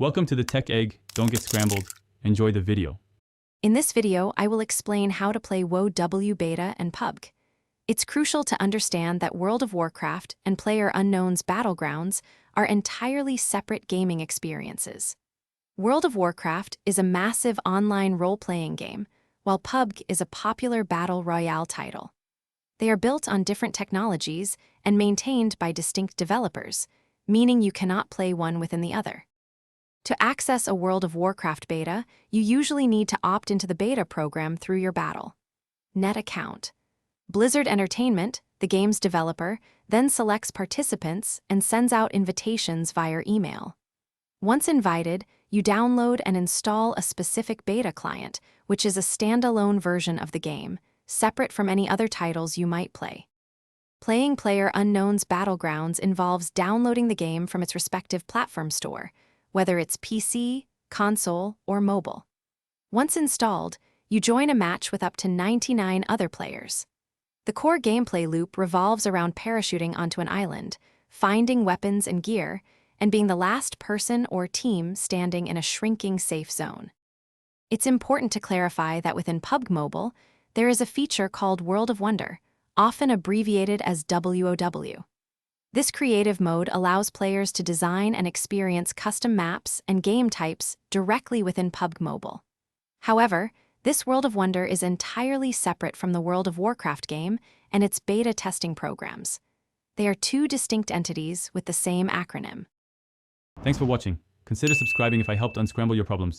Welcome to the Tech Egg. Don't get scrambled. Enjoy the video. In this video, I will explain how to play WoW beta and PUBG. It's crucial to understand that World of Warcraft and PlayerUnknown's Battlegrounds are entirely separate gaming experiences. World of Warcraft is a massive online role-playing game, while PUBG is a popular battle royale title. They are built on different technologies and maintained by distinct developers, meaning you cannot play one within the other. To access a World of Warcraft beta, you usually need to opt into the beta program through your Battle.net account. Blizzard Entertainment, the game's developer, then selects participants and sends out invitations via email. Once invited, you download and install a specific beta client, which is a standalone version of the game, separate from any other titles you might play. Playing PlayerUnknown's Battlegrounds involves downloading the game from its respective platform store, whether it's PC, console, or mobile. Once installed, you join a match with up to 99 other players. The core gameplay loop revolves around parachuting onto an island, finding weapons and gear, and being the last person or team standing in a shrinking safe zone. It's important to clarify that within PUBG Mobile, there is a feature called World of Wonder, often abbreviated as WOW. This creative mode allows players to design and experience custom maps and game types directly within PUBG Mobile. However, this World of Wonder is entirely separate from the World of Warcraft game and its beta testing programs. They are two distinct entities with the same acronym. Thanks for watching. Consider subscribing if I helped unscramble your problems.